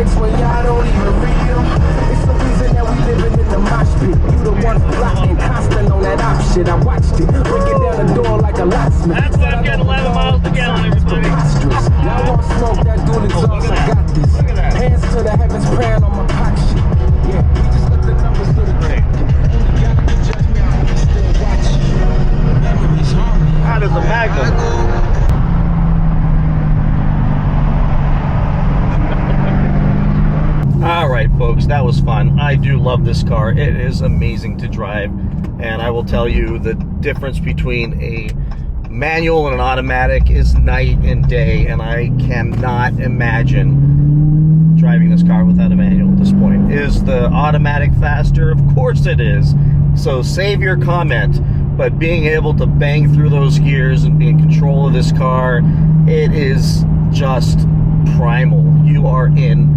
lyrics when y'all don't even read them. It's the reason that we living in the mosh pit. You the one blocking constant on that op shit. I watched it, breaking down the door like a locksmith. That's why I'm getting 11 miles to gallon, everybody. Y'all want smoke, that dual exhaust, I got this. Hands to the heavens, praying on my pop shit. Yeah, we just let the numbers do the thing. Y'all can judge me, I can still watch. Memories hard. How does the Magnum? All right, folks, that was fun. I do love this car. It is amazing to drive, and I will tell you the difference between a manual and an automatic is night and day, and I cannot imagine driving this car without a manual at this point. Is the automatic faster? Of course it is. So save your comment, but being able to bang through those gears and be in control of this car, it is just primal. You are in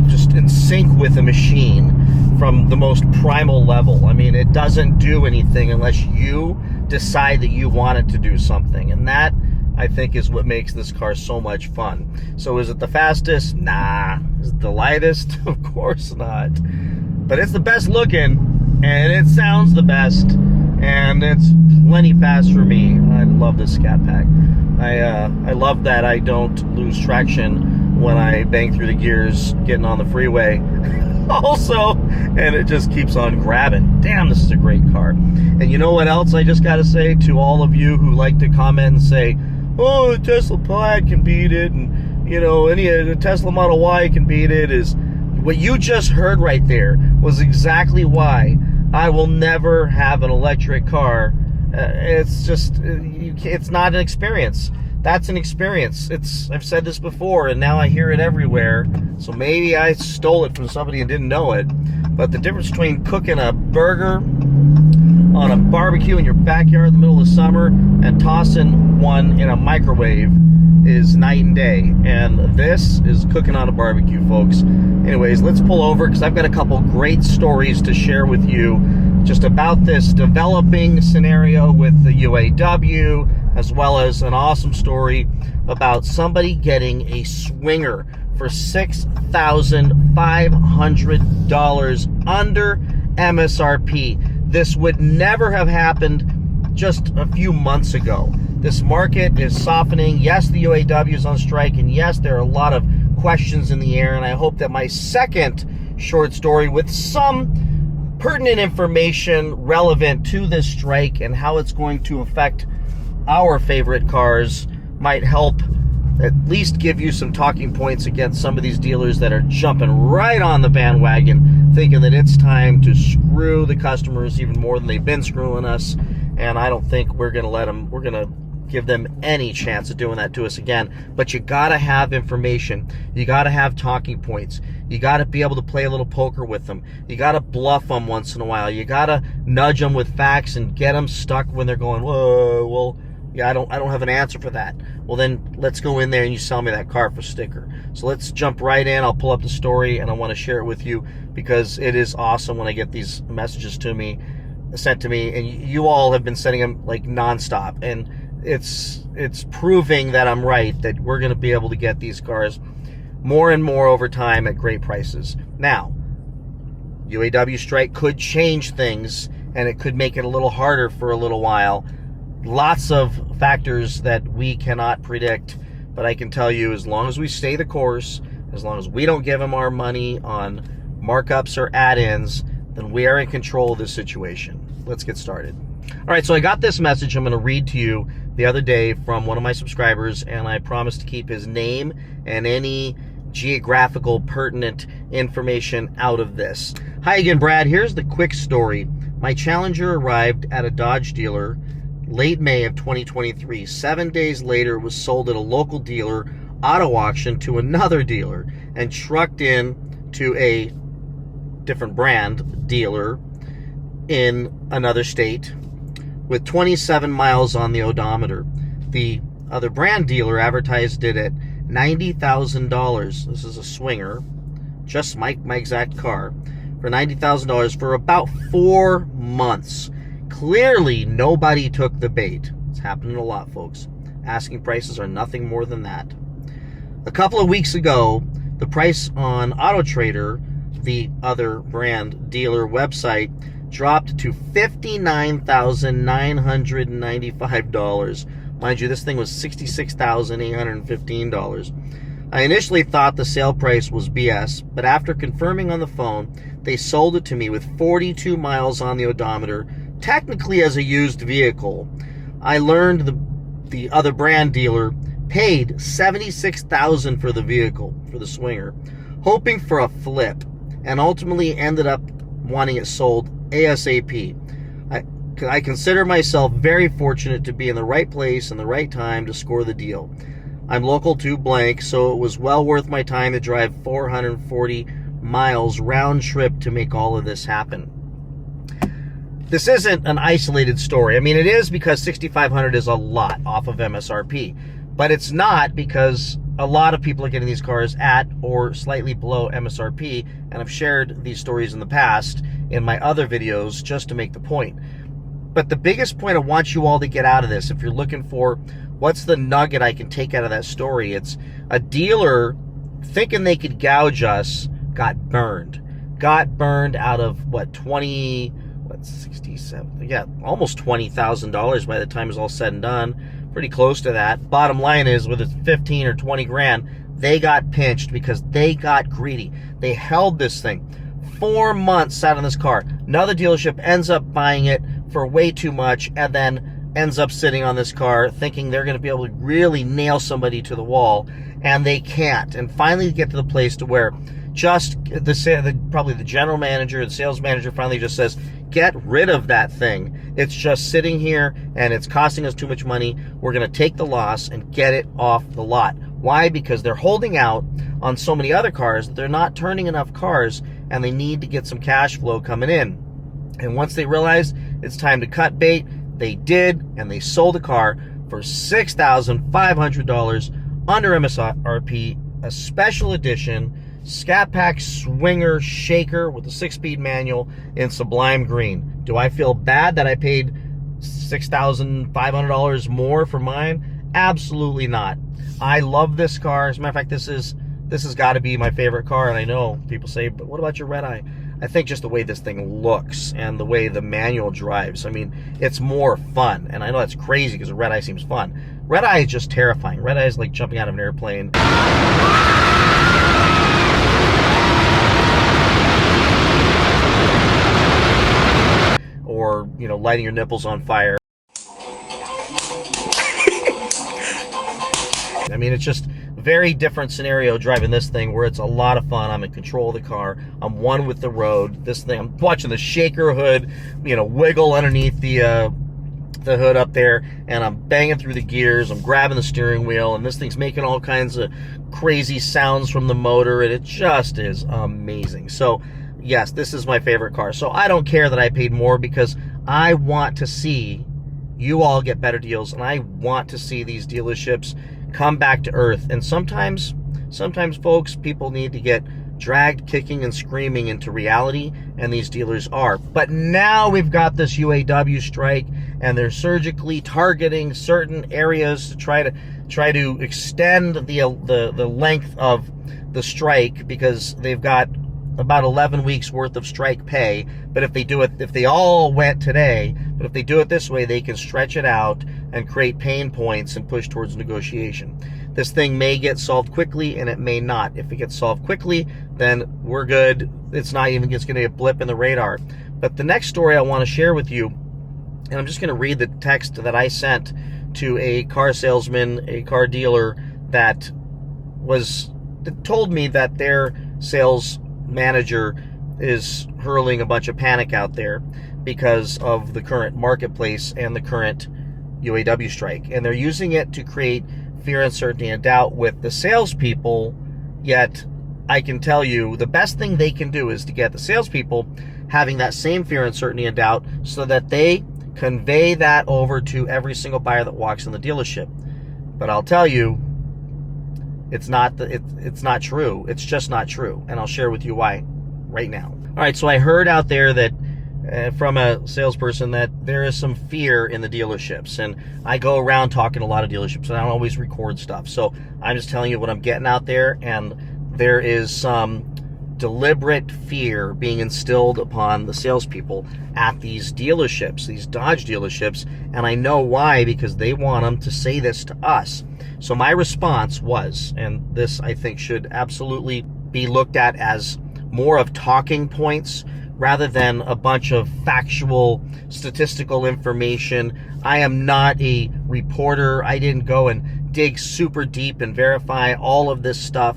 just in sync with the machine from the most primal level. I mean, it doesn't do anything unless you decide that you want it to do something, and that, I think, is what makes this car so much fun. So is it the fastest? Nah. Is it the lightest? Of course not. But it's the best looking, and it sounds the best, and it's plenty fast for me. I love this Scat Pack. I love that I don't lose traction when I bang through the gears getting on the freeway. Also, and it just keeps on grabbing. Damn, this is a great car. And you know what else I just got to say to all of you who like to comment and say, oh, the Tesla Plaid can beat it, and you know, the Tesla Model Y can beat it, is what you just heard right there was exactly why I will never have an electric car. It's just, it's not an experience. That's an experience. I've said this before, and now I hear it everywhere. So maybe I stole it from somebody and didn't know it. But the difference between cooking a burger on a barbecue in your backyard in the middle of summer and tossing one in a microwave is night and day. And this is cooking on a barbecue, folks. Anyways, let's pull over because I've got a couple great stories to share with you just about this developing scenario with the UAW, as well as an awesome story about somebody getting a swinger for $6,500 under MSRP. This would never have happened just a few months ago. This market is softening. Yes, the UAW is on strike, and yes, there are a lot of questions in the air, and I hope that my second short story with some pertinent information relevant to this strike and how it's going to affect our favorite cars might help at least give you some talking points against some of these dealers that are jumping right on the bandwagon, thinking that it's time to screw the customers even more than they've been screwing us. And I don't think we're going to let them, we're going to give them any chance of doing that to us again. But you got to have information. You got to have talking points. You got to be able to play a little poker with them. You got to bluff them once in a while. You got to nudge them with facts and get them stuck when they're going, whoa, well, yeah, I don't have an answer for that. Well, then let's go in there and you sell me that car for sticker. So let's jump right in. I'll pull up the story and I want to share it with you because it is awesome when I get these messages sent to me, and you all have been sending them like nonstop, and it's proving that I'm right, that we're going to be able to get these cars more and more over time at great prices. Now, UAW strike could change things, and it could make it a little harder for a little while. Lots of factors that we cannot predict, but I can tell you, as long as we stay the course, as long as we don't give them our money on markups or add-ins, then we are in control of this situation. Let's get started. All right, so I got this message I'm going to read to you the other day from one of my subscribers, and I promised to keep his name and any geographical pertinent information out of this. Hi again, Brad. Here's the quick story. My Challenger arrived at a Dodge dealer late May of 2023. 7 days later, it was sold at a local dealer auto auction to another dealer and trucked in to a different brand dealer in another state with 27 miles on the odometer. The other brand dealer advertised it at $90,000. This is a swinger, just my exact car, for $90,000 for about 4 months. Clearly, nobody took the bait. It's happening a lot, folks. Asking prices are nothing more than that. A couple of weeks ago, the price on AutoTrader, the other brand dealer website, dropped to $59,995. Mind you, this thing was $66,815. I initially thought the sale price was BS, but after confirming on the phone, they sold it to me with 42 miles on the odometer, technically as a used vehicle. I learned the other brand dealer paid $76,000 for the vehicle, for the Swinger, hoping for a flip, and ultimately ended up wanting it sold ASAP. I consider myself very fortunate to be in the right place and the right time to score the deal. I'm local to blank, so it was well worth my time to drive 440 miles round trip to make all of this happen. This isn't an isolated story. I mean, it is because $6,500 is a lot off of MSRP, but it's not because a lot of people are getting these cars at or slightly below MSRP, and I've shared these stories in the past in my other videos just to make the point. But the biggest point I want you all to get out of this, if you're looking for what's the nugget I can take out of that story, it's a dealer thinking they could gouge us got burned. Got burned out of, 67, yeah, almost $20,000 by the time it's all said and done. Pretty close to that. Bottom line is, with its 15 or 20 grand, they got pinched because they got greedy. They held this thing. 4 months sat on this car. Another dealership ends up buying it for way too much and then ends up sitting on this car thinking they're going to be able to really nail somebody to the wall, and they can't. And finally get to the place to where just probably the general manager, the sales manager finally just says, get rid of that thing. It's just sitting here and it's costing us too much money. We're going to take the loss and get it off the lot. Why? Because they're holding out on so many other cars that they're not turning enough cars, and they need to get some cash flow coming in. And once they realized it's time to cut bait, they did, and they sold a car for $6,500 under MSRP, a special edition Scat Pack Swinger Shaker with a 6-speed manual in Sublime Green. Do I feel bad that I paid $6,500 more for mine? Absolutely not. I love this car. As a matter of fact, this has got to be my favorite car, and I know people say, but what about your red eye? I think just the way this thing looks and the way the manual drives, I mean, it's more fun. And I know that's crazy because the red eye seems fun. Red eye is just terrifying. Red eye is like jumping out of an airplane. Or, you know, lighting your nipples on fire. I mean, it's just a very different scenario driving this thing where it's a lot of fun. I'm in control of the car. I'm one with the road. This thing, I'm watching the shaker hood, you know, wiggle underneath the hood up there, and I'm banging through the gears. I'm grabbing the steering wheel, and this thing's making all kinds of crazy sounds from the motor, and it just is amazing. So, yes, this is my favorite car. So I don't care that I paid more because I want to see you all get better deals, and I want to see these dealerships come back to earth. And sometimes folks, people need to get dragged kicking and screaming into reality, and these dealers are. But now we've got this UAW strike, and they're surgically targeting certain areas to try to extend the length of the strike, because they've got about 11 weeks worth of strike pay. But if they all went today, but if they do it this way, they can stretch it out and create pain points and push towards negotiation. This thing may get solved quickly, and it may not. If it gets solved quickly, then we're good. It's going to be a blip in the radar. But the next story I want to share with you, and I'm just going to read the text that I sent to a car salesman, a car dealer that told me that their sales manager is hurling a bunch of panic out there because of the current marketplace and the current UAW strike. And they're using it to create fear, uncertainty, and doubt with the salespeople. Yet, I can tell you, the best thing they can do is to get the salespeople having that same fear, uncertainty, and doubt so that they convey that over to every single buyer that walks in the dealership. But I'll tell you, it's not true. It's just not true. And I'll share with you why right now. All right, so I heard out there that from a salesperson that there is some fear in the dealerships. And I go around talking to a lot of dealerships, and I don't always record stuff. So I'm just telling you what I'm getting out there. And there is some deliberate fear being instilled upon the salespeople at these dealerships, these Dodge dealerships, and I know why, because they want them to say this to us. So my response was, and this I think should absolutely be looked at as more of talking points rather than a bunch of factual statistical information. I am not a reporter. I didn't go and dig super deep and verify all of this stuff,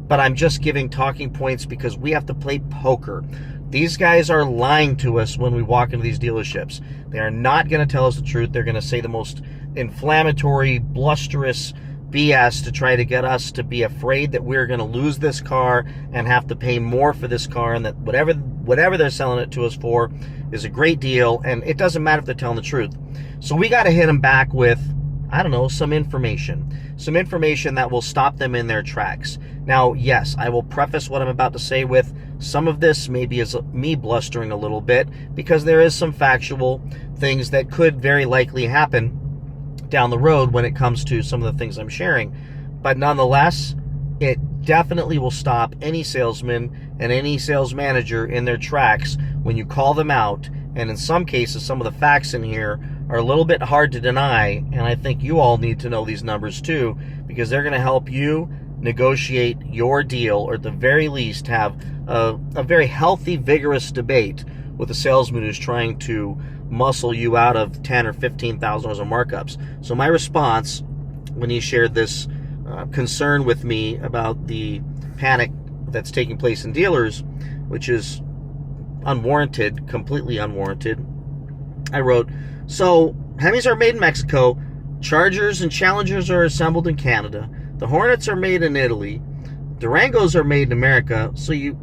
but I'm just giving talking points because we have to play poker. These guys are lying to us when we walk into these dealerships. They are not going to tell us the truth. They're going to say the most inflammatory, blusterous BS to try to get us to be afraid that we're going to lose this car and have to pay more for this car, and that whatever they're selling it to us for is a great deal, and it doesn't matter if they're telling the truth. So we got to hit them back with, I don't know, some information that will stop them in their tracks. Now, yes, I will preface what I'm about to say with some of this maybe is me blustering a little bit, because there is some factual things that could very likely happen down the road when it comes to some of the things I'm sharing. But nonetheless, it definitely will stop any salesman and any sales manager in their tracks when you call them out. And in some cases, some of the facts in here are a little bit hard to deny, and I think you all need to know these numbers too, because they're going to help you negotiate your deal, or at the very least have a very healthy, vigorous debate with a salesman who's trying to muscle you out of $10,000 or $15,000 of markups. So my response when he shared this concern with me about the panic that's taking place in dealers, which is unwarranted, completely unwarranted, I wrote, so Hemis are made in Mexico, Chargers and Challengers are assembled in Canada, the Hornets are made in Italy, Durangos are made in America, so you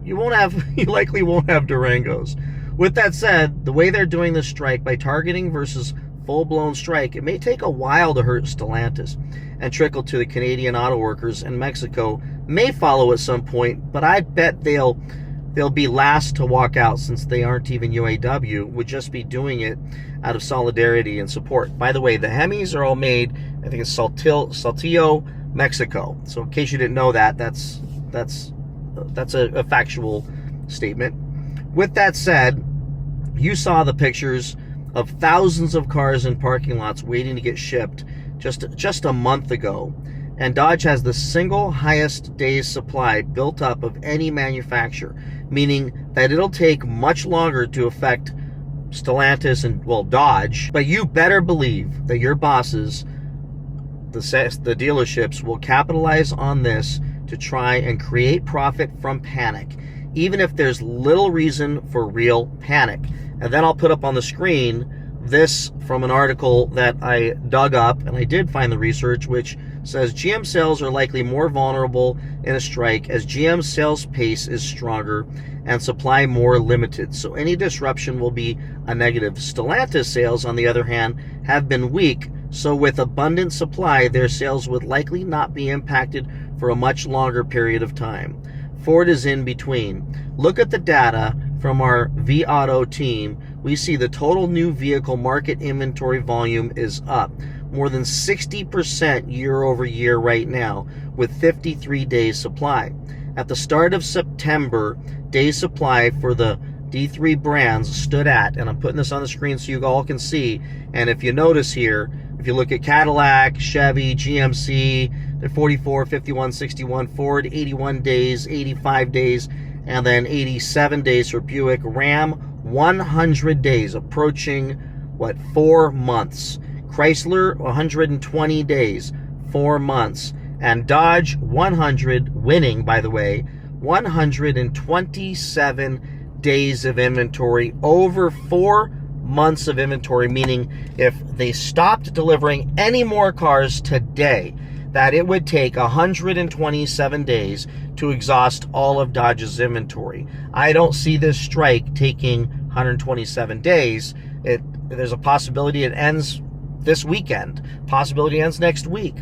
likely won't have Durangos. With that said, the way they're doing this strike, by targeting versus full-blown strike, it may take a while to hurt Stellantis and trickle to the Canadian auto workers, and Mexico may follow at some point, but I bet they'll be last to walk out, since they aren't even UAW, would just be doing it out of solidarity and support. By the way, the Hemis are all made, I think it's Saltillo, Mexico. So in case you didn't know that, that's a factual statement. With that said, you saw the pictures of thousands of cars in parking lots waiting to get shipped just a month ago. And Dodge has the single highest days supply built up of any manufacturer, meaning that it'll take much longer to affect Stellantis and, well, Dodge. But you better believe that your bosses, the dealerships, will capitalize on this to try and create profit from panic, even if there's little reason for real panic. And then I'll put up on the screen this from an article that I dug up, and I did find the research, which says GM sales are likely more vulnerable in a strike as GM's sales pace is stronger and supply more limited. So any disruption will be a negative. Stellantis sales, on the other hand, have been weak, so with abundant supply, their sales would likely not be impacted for a much longer period of time. Ford is in between. Look at the data from our vAuto team. We see the total new vehicle market inventory volume is up more than 60% year over year right now, with 53 days supply. At the start of September, days supply for the D3 brands stood at, and I'm putting this on the screen so you all can see, and if you notice here, if you look at Cadillac, Chevy, GMC, they're 44, 51, 61, Ford 81 days, 85 days, and then 87 days for Buick. Ram 100 days, approaching 4 months. Chrysler 120 days, 4 months, and Dodge 100, winning by the way, 127 days of inventory, over 4 months of inventory, meaning if they stopped delivering any more cars today, that it would take 127 days to exhaust all of Dodge's inventory. I don't see this strike taking 127 days. There's a possibility it ends this weekend, possibility ends next week,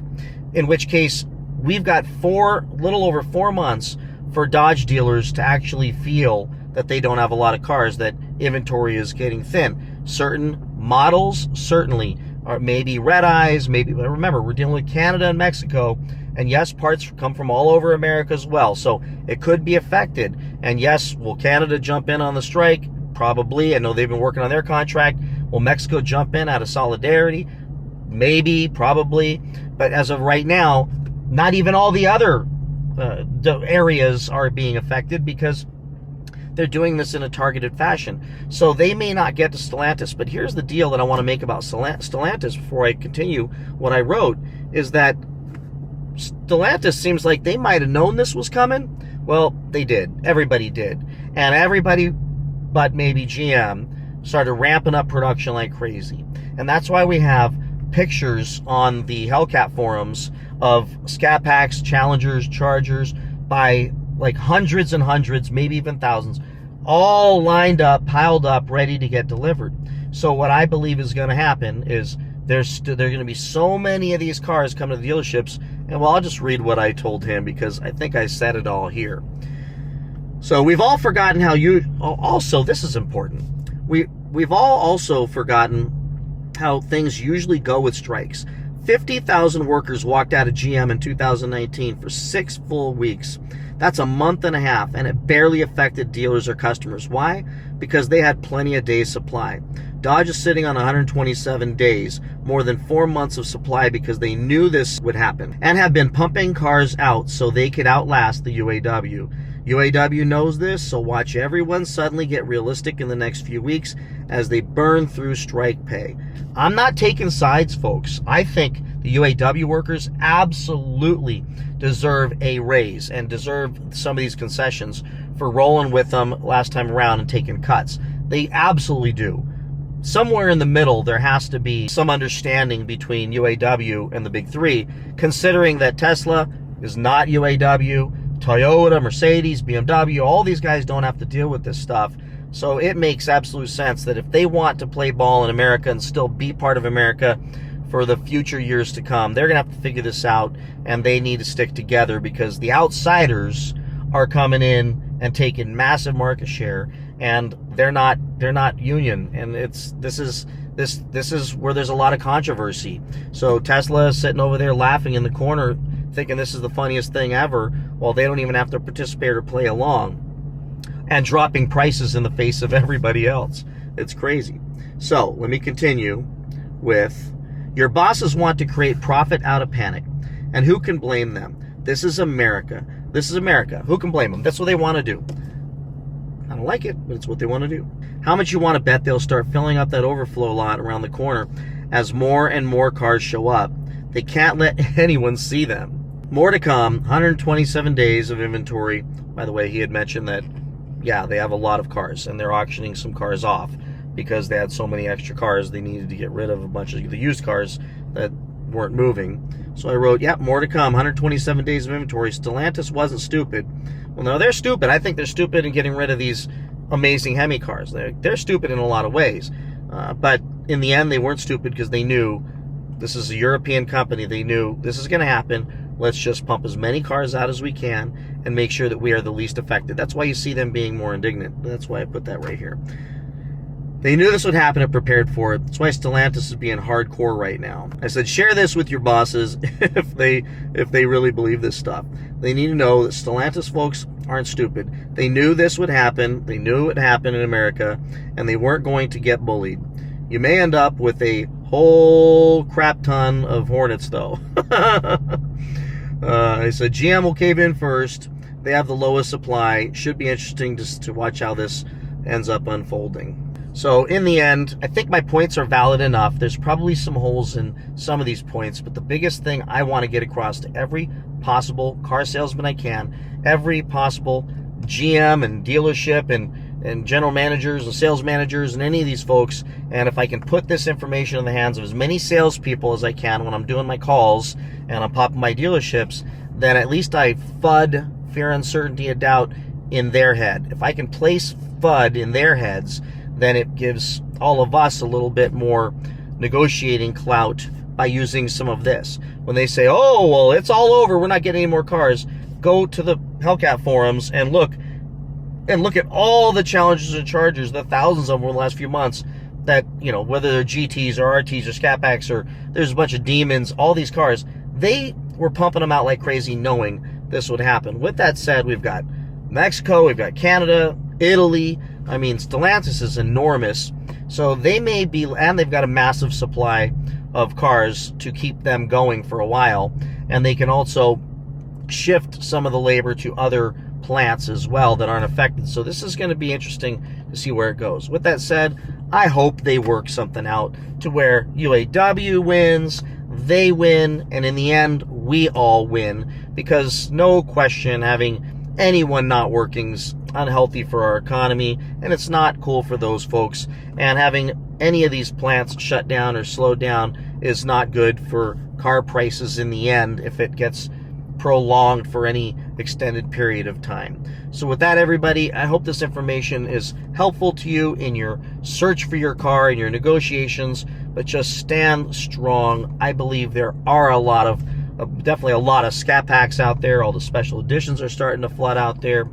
in which case we've got little over 4 months for Dodge dealers to actually feel that they don't have a lot of cars, that inventory is getting thin. Certain models certainly are, maybe red eyes, maybe, but remember, we're dealing with Canada and Mexico, And yes, parts come from all over America as well, so it could be affected. And yes, will Canada jump in on the strike? Probably. I know they've been working on their contract. Will Mexico jump in out of solidarity? Maybe, probably. But as of right now, not even all the other areas are being affected because they're doing this in a targeted fashion. So they may not get to Stellantis. But here's the deal that I want to make about Stellantis before I continue what I wrote, is that Stellantis seems like they might have known this was coming. Well, they did. Everybody did. And everybody but maybe GM started ramping up production like crazy. And that's why we have pictures on the Hellcat forums of Scat Packs, Challengers, Chargers by like hundreds and hundreds, maybe even thousands, all lined up, piled up, ready to get delivered. So what I believe is going to happen is there's going to be so many of these cars coming to the dealerships. And well, I'll just read what I told him because I think I said it all here. So we've all forgotten how also, this is important. We've all also forgotten how things usually go with strikes. 50,000 workers walked out of GM in 2019 for 6 full weeks. That's a month and a half, and it barely affected dealers or customers. Why? Because they had plenty of days supply. Dodge is sitting on 127 days, more than 4 months of supply, because they knew this would happen and have been pumping cars out so they could outlast the UAW. UAW knows this, so watch everyone suddenly get realistic in the next few weeks as they burn through strike pay. I'm not taking sides, folks. I think the UAW workers absolutely deserve a raise and deserve some of these concessions for rolling with them last time around and taking cuts. They absolutely do. Somewhere in the middle, there has to be some understanding between UAW and the big three, considering that Tesla is not UAW, Toyota, Mercedes, BMW, all these guys don't have to deal with this stuff. So it makes absolute sense that if they want to play ball in America and still be part of America for the future years to come, they're going to have to figure this out, and they need to stick together because the outsiders are coming in and taking massive market share, and they're not union, and this is where there's a lot of controversy. So Tesla is sitting over there laughing in the corner thinking this is the funniest thing ever, while they don't even have to participate or play along, and dropping prices in the face of everybody else. It's crazy. So let me continue with, your bosses want to create profit out of panic, and who can blame them? This is America. This is America. Who can blame them? That's what they want to do. I don't like it, but it's what they want to do. How much you want to bet they'll start filling up that overflow lot around the corner as more and more cars show up? They can't let anyone see them. More to come. 127 days of inventory. By the way, he had mentioned that, yeah, they have a lot of cars, and they're auctioning some cars off because they had so many extra cars they needed to get rid of a bunch of the used cars that weren't moving. So I wrote, yeah, more to come. 127 days of inventory. Stellantis wasn't stupid. Well, no, they're stupid. I think they're stupid in getting rid of these amazing Hemi cars. They're stupid in a lot of ways. But in the end, they weren't stupid because they knew this is a European company. They knew this is going to happen. Let's just pump as many cars out as we can and make sure that we are the least affected. That's why you see them being more indignant. That's why I put that right here. They knew this would happen and prepared for it. That's why Stellantis is being hardcore right now. I said, share this with your bosses if they really believe this stuff. They need to know that Stellantis folks aren't stupid. They knew this would happen. They knew it would happen in America, and they weren't going to get bullied. You may end up with a whole crap ton of Hornets, though. I said, GM will cave in first. They have the lowest supply. Should be interesting to watch how this ends up unfolding. So in the end, I think my points are valid enough. There's probably some holes in some of these points, but the biggest thing I want to get across to every possible car salesman I can, every possible GM and dealership and general managers and sales managers and any of these folks, and if I can put this information in the hands of as many salespeople as I can when I'm doing my calls and I'm popping my dealerships, then at least I FUD, fear, uncertainty, and doubt, in their head. If I can place FUD in their heads, then it gives all of us a little bit more negotiating clout by using some of this. When they say, oh, well, it's all over, we're not getting any more cars, go to the Hellcat forums and look at all the Challengers and Chargers, the thousands of them in the last few months, that, you know, whether they're GTs or RTs or Scat Packs or there's a bunch of Demons, all these cars, they we're pumping them out like crazy knowing this would happen. With that said, we've got Mexico, we've got Canada, Italy. I mean, Stellantis is enormous. So they may be, and they've got a massive supply of cars to keep them going for a while. And they can also shift some of the labor to other plants as well that aren't affected. So this is going to be interesting to see where it goes. With that said, I hope they work something out to where UAW wins, they win, and in the end, we all win. Because no question, having anyone not working is unhealthy for our economy, and it's not cool for those folks. And having any of these plants shut down or slowed down is not good for car prices in the end if it gets prolonged for any extended period of time. So with that, everybody, I hope this information is helpful to you in your search for your car, in your negotiations, but just stand strong. I believe there are definitely a lot of Scat Packs out there. All the special editions are starting to flood out there.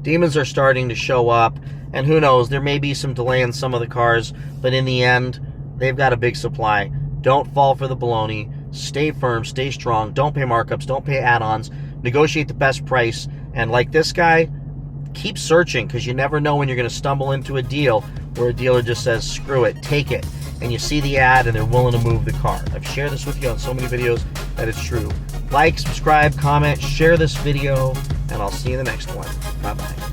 Demons are starting to show up, and who knows, there may be some delay in some of the cars, but in the end, they've got a big supply. Don't fall for the baloney. Stay firm, stay strong, don't pay markups, don't pay add-ons, negotiate the best price, and like this guy, keep searching, because you never know when you're going to stumble into a deal where a dealer just says, screw it, take it, and you see the ad and they're willing to move the car. I've shared this with you on so many videos that it's true. Like, subscribe, comment, share this video, and I'll see you in the next one. Bye-bye.